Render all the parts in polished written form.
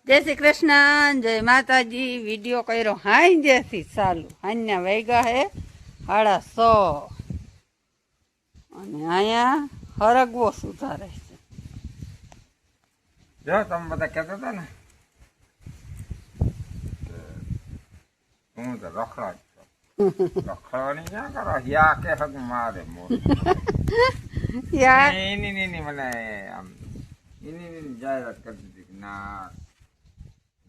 જય શ્રી કૃષ્ણ, જય માતાજી. વિડીયો કર્યો હાંજેથી ચાલુ. હાંજના વાગ્યા હે 6:30 અને અહીંયા હરગવો સુધારે છે. જો તમે બધા કહેતા હતા ને હું તો રખડા જ છું. રખડવાની ક્યાં કરો? યા કે હક મારે મોર યાર એની મને આમ એની જાહેરાત કરી દીધી કે ના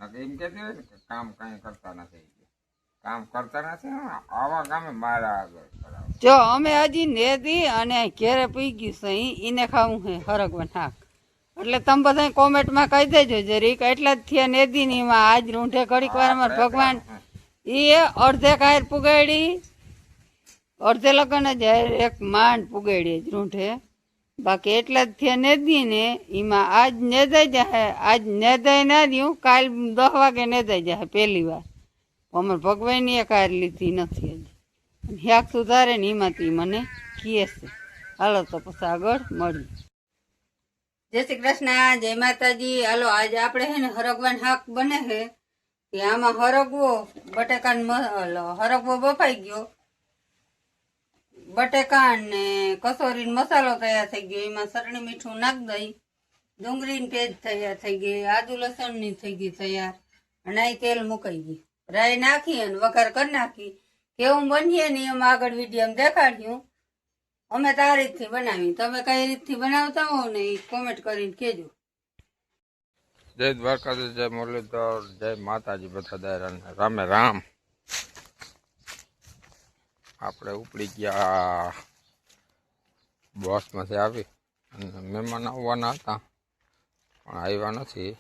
એમ કહેતી હોય ને કે કામ કઈ કરતા નથી, કામ કરતા નથી, આવા કામે મારા આગળ કરાવે. જો અમે હજી નેદી અને ઘેરે પી ગયું છે એને ખાવું છે હરગવા નાક. એટલે તમે બધા કોમેન્ટમાં કહી દેજો જરીક. એટલા જ થયા નેદીની માં આજ રૂંઢે ઘડીક વાર અમારે ભગવાન એ અડધે કાયર પુગાડી, અડધે લગન જ એક માંડ પુગાડી જ રૂંઢે. બાકી એટલા જ થયા નેદી ને એમાં આજ નેદાઈ જાય. આજ નેદાઈ ના દઉં, કાલ 10 વાગે નેદાઈ જાય પહેલી વાર. અમારે ભગવાનની એ કાર લીધી નથી હજી. હેક સુધારે ને એમાંથી મને કહે છે. હાલો તો પછી આગળ મળી. જય શ્રી કૃષ્ણ, જય માતાજી. હાલો આજે આપણે છે ને હરગવાન શાક બને છે કે આમાં હરગવો બટેકાનો હરગવો બફાઈ ગયો, બટેકા ને કસોરી મસાલો તૈયાર થઈ ગયો, એમાં ચટણી મીઠું નાખ દઈ, ડુંગળી પેજ તૈયાર થઈ ગઈ, આદુ લસણ ની થઈ ગઈ તૈયાર, અને અહીં તેલ મુકાઈ ગયું, રાઈ નાખી અને વઘાર કરી નાખી. કેવું બનીએ ને એમ આગળ વિડીયો દેખાડ્યું. અમે તો આ રીતથી બનાવી, તમે કઈ રીતથી બનાવતા હો ને એ કોમેન્ટ કરીને કહેજો. જય દ્વારકાધીશ, જય મુરલીધર, જય માતાજી, બધા દાયરાને રામે રામ. આપણે ઉપડી ગયા બસમાંથી આવી અને મહેમાન આવવાના હતા પણ આવ્યા નથી.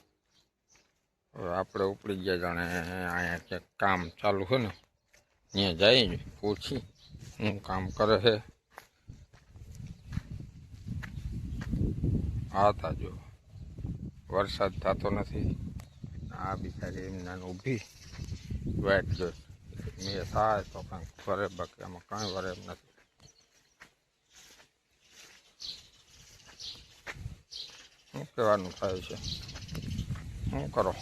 હવે આપણે ઉપડી ગયા, જાણે અહીંયા ક્યાંક કામ ચાલુ છે ને ત્યાં જઈ પૂછી શું કામ કરે છે. હા તા જો વરસાદ થતો નથી. આ બિચારી એમના ઊભી વાઇટ જોઈ મેં થાય તો કંઈક ફરે, બાકી આમાં કંઈ વરે એમ નથી. શું કહેવાનું થાય છે? શું કરો?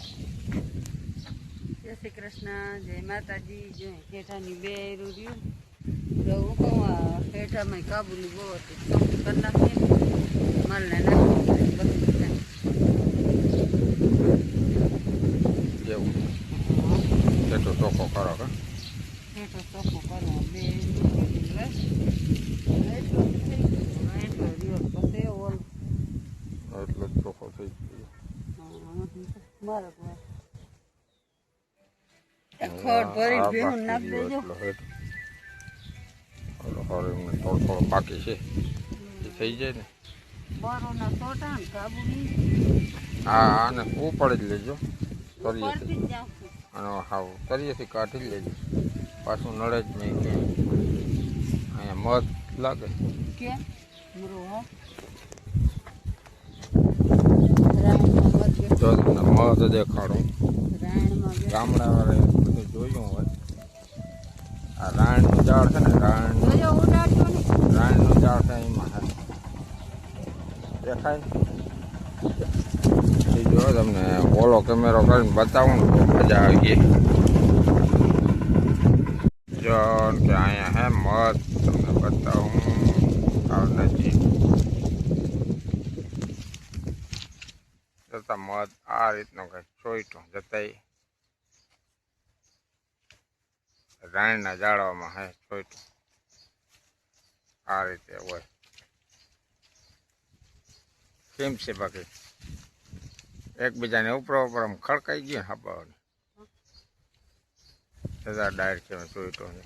જય શ્રી કૃષ્ણ, જય માતાજી. જો હેઠાની બે રહ્યું તો હું કહું હેઠામાં કાબુલી બહુ હતી કરી નાખીએ માલને નાખી બધું જેવું એટલો ચોખ્ખો કરો કે હેઠો ચોખ્ખો કરવો બે એટલો રહ્યો પછી ઓલ એટલે જ ચોખ્ખો થઈ મારે ખડ ભરી ભેહું નાખી દેજો. ગયો. એમને થોડો થોડો બાકી છે એ થઈ જાય ને. બરોના સોટા ને કાબુલી હા આને ઉપાડી જ લેજો પડતી તરીએથી, જ જાઉં છું. અને હાવ તરીએથી કાઢી જ લેજો, પાછું નડે જ નહીં કે અહીંયા મધ લાગે. કે મરો હો જો તમને મધ દેખાડું. ગામડાવાળા બધું જોયું હોય. આ રાણનું ઝાડ છે ને, રાણનું ઝાડ છે એમાં દેખાય. એ જો તમને ઓલો કેમેરો કરીને બતાવું ને તો મજા આવી ગઈ. જો કે અહીંયા હે મધ તમને બતાવું આવ નજીક જતા મધ આ રીતનો કંઈક ચોઈટો જતાય રાણના ઝાડવામાં હે ચોઈટો આ રીતે હોય. કેમ છે બાકી એકબીજાને ઉપર ઉપર આમ ખડકાઈ ગયું હાબાઓને જતા ડાયરેક્ટ છે ચોઈટો ને.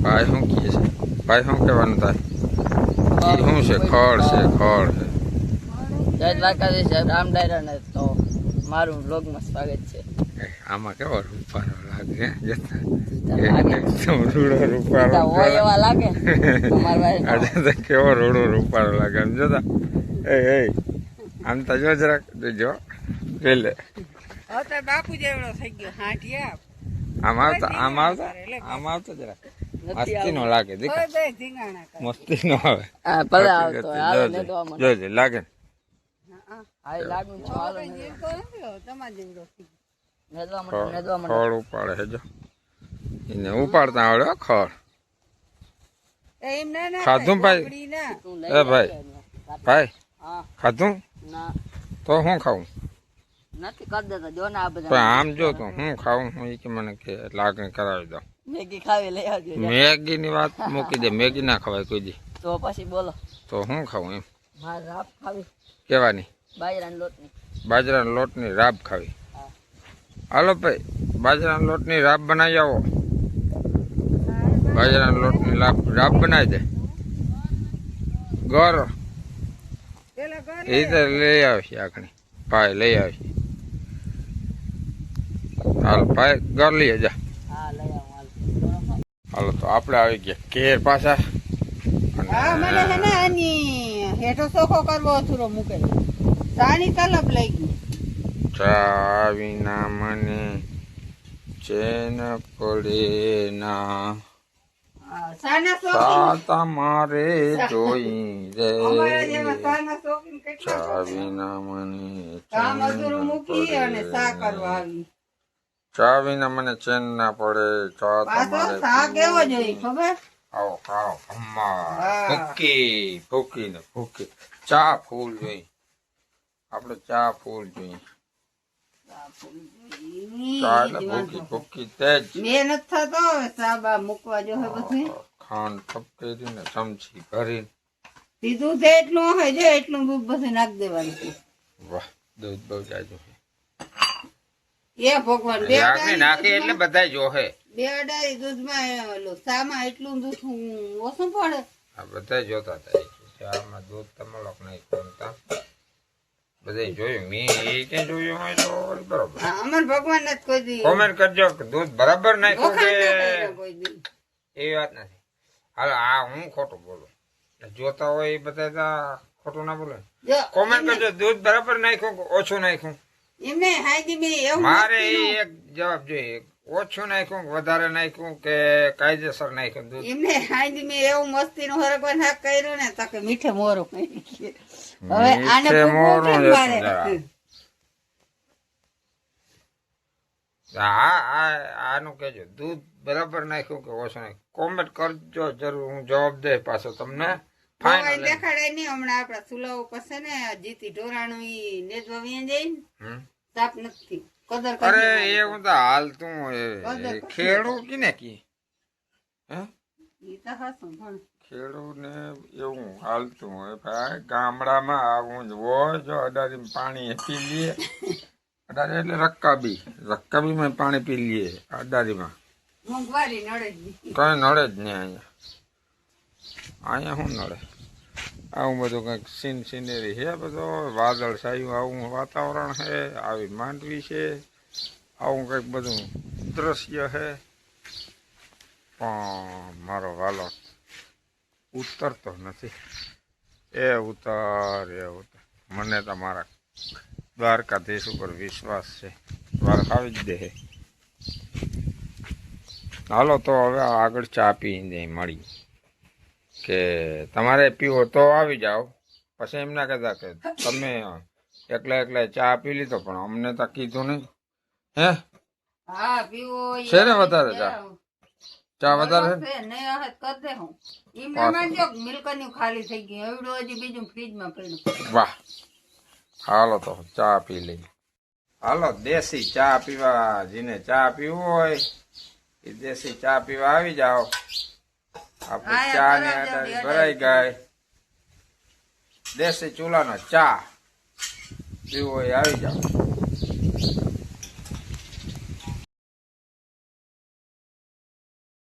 ભાઈ શું કહે છે? ભાઈ શું કહેવાનું થાય? શું છે? ખડ છે, ખડ છે. જય દ્વારકાધીશ, જય રામ ડાયરા ને તો મારું વ્લોગમાં સ્વાગત છે. આમાં કેવો રૂપારો લાગે જતા લાગે. રૂડો રૂપારો હોય એવા લાગે અમારા ભાઈ કેવો રૂડો રૂપારો લાગે એમ જતા. એ આમ તો જો જરાક જો પેલે હવે તો બાપુ જેવડો થઈ ગયો હાંઠિયા આમ આવતો જરાક મસ્તી નો લાગે દેખા બે ધીંગાણા કરે. મસ્તી નો આવે હા ભલે આવતો હોય. હાલો નેદવા માંડો. જોજે લાગે ને. હા લાગુ છે. હાલો હવે જીવતો નથી હવે તમારા જેવડો થઈ ગયો. નેદવા માંડો નેદવા માંડો. ખડ ઉપાડે છે જો એને ઉપાડતા આવડે હો ખડ એમ ના ના ખાધું ભાઈ? પકડી ના. તું એ લઈ ભાઈ ભાઈ હા ખાધું ના તો હું ખાવું નથી કરી દેતા જો ને આ પણ બધા આમ જો તો હું ખાવું હું ઈ કે મને કે લાગણી કરાવી દો મેગી ખાવી લઈ આવજો મેગી ની વાત મૂકી દે મેગી ના ખવાય કોઈ દી તો પછી બોલો તો હું ખાવું એમ મારે રાપ ખાવી કેવાની બાજરાના લોટની બાજરાના લોટની રાબ ખાવી હા. હાલો ભાઈ બાજરાના લોટની રાબ બનાવી આવો બાજરાના લોટની રાબ બનાવી દે ગર પેલા ઘર એ તો લઈ આવશે આખણી ભાઈ લઈ આવશે હાલ ભાઈ ઘર લઈએ જા હા લઈ આવો હાલ હાલો તો આપણે આવી ગયા ઘેર પાછા હા મને છે ને આની હેઠો સોખો કરવો અથુરો મૂકે સાની તલબ લઈ ગઈ ચા વિના મને ચેન પડે ના સાના ચા શોખીન તમારે જોઈ અમારા રે જેવા સાના શોખીન કેટલા ચા છે? વિના મને કામ ચેન અધૂરું મૂકી અને સા કરવા આવી ચા વિના મને ચેન ના પડે ચા પાછો તમારે સા કેવો જોઈએ ખબર આવો ખાઓ અમ્મા હા. ભૂકી ને ભૂકી ચા ફૂલ જોઈ આપણે ચા ફૂલ જોઈએ ચા એટલે ભૂકી ભૂકી તેજ મેં નથી થતો હવે સાબા મૂકવા જો હે બધું ખાંડ થપકેરી ને ચમચી ભરીને સીધું છે એટલું હોય જો એટલું દૂધ બધું નાખી દેવાનું છે. વાહ દૂધ બહુ જાજુ છે એ ભગવાન બે રાખને નાખી એટલે બધાય જોહે બે અડાઈ દૂધમાં ઓલું સામાં એટલું દૂધ ઓછું પડે આ બધાય જોતા હતા ચામાં દૂધ તમારો નહીં કોમતા બધાય જોયું મેં એ ક્યાં જોયું હોય તો બરોબર હા, અમર ભગવાન ને કોઈ દી કોમેન્ટ કરજો કે દૂધ બરાબર નાખ્યું વખાણ કે ના કર્યા કોઈ દી. એવી વાત નથી હાલ આ હું ખોટું બોલું જોતા હોય એ બધા ખોટું ના બોલે જો કોમેન્ટ કરજો દૂધ બરાબર નાખ્યું કે ઓછું નાખ્યું એમને હાઈજી મેં એવું મારે મસ્તીનું- એ એક જવાબ જોઈએ ઓછું નાખ્યું કે વધારે નાખ્યું કે કાયદેસર નાખ્યું દૂધ એમને હાઈજી મેં એવું મસ્તી નું હરકવાન હાક કર્યું ને તો કે મીઠે મોરું કરી દઈએ. હવે આને મીઠે પૂછવું મોરું કેમ જતું મારે? આનું કેજો દૂધ બરાબર નાખ્યું કે ઓછું નાખ્યું કોમેન્ટ કરજો જરૂર હું જવાબ દે પાછો તમને મોબાઈલ ફાઇનલ દેખાડાય નહીં હમણાં આપડા સુલાઓ પાસે ને જીતી ઢોરાણું ઈ નેજવા વ્યાં જાય ને સાપ નથી કદર કરી અરે દેવાની. એ હું તો હાલતું ખેડૂ કીને કી હે ઈ તો હાચું પણ ખેડૂને એવું હાલતું હોય ભાઈ ગામડામાં આવું જ હોય જો અડારી પાણી પી લઈએ અડારી એટલે રક્કાબીમાં પાણી પી લઈએ અડારીમાં મોંઘવારી નડે જ નહીં. કઈ નડે જ નહીં અહીંયા શું નડે આવું બધું કંઈક સીનરી છે બધો વાદળ છાયું આવું વાતાવરણ છે આવી માંડવી છે આવું કંઈક બધું દ્રશ્ય છે પણ મારો વાલો ઉતરતો નથી એ ઉતર મને તમારા દ્વારકાધીશ ઉપર વિશ્વાસ છે દ્વારકા આવી જ દે હાલો તો હવે આગળ ચા પીને મળી કે તમારે પીવો તો આવી જાઓ પછી એમ ના કહેતા કે તમે એકલા ચા પી લીધો પણ અમને તો કીધું નહીં હે હા પીવો ઈ છે ને વધારે ચા ચા વધારે છે છે નહીં હશે તો કરી દે હું ઈ મેં માનજો કે મિલ્કની ખાલી થઈ ગઈ એવડું હજી બીજું ફ્રીજમાં પડ્યું વાહ હાલો તો ચા પી લઈ હાલો દેશી ચા પીવા જેને ચા પીવું હોય એ દેશી ચા પીવા આવી જાઓ આપણે હા, ચા ની ભરાઈ આટારી જાવ, ભરાઈ ગઈ દેશી ચૂલાનો ચા પીવો હોય આવી જાઓ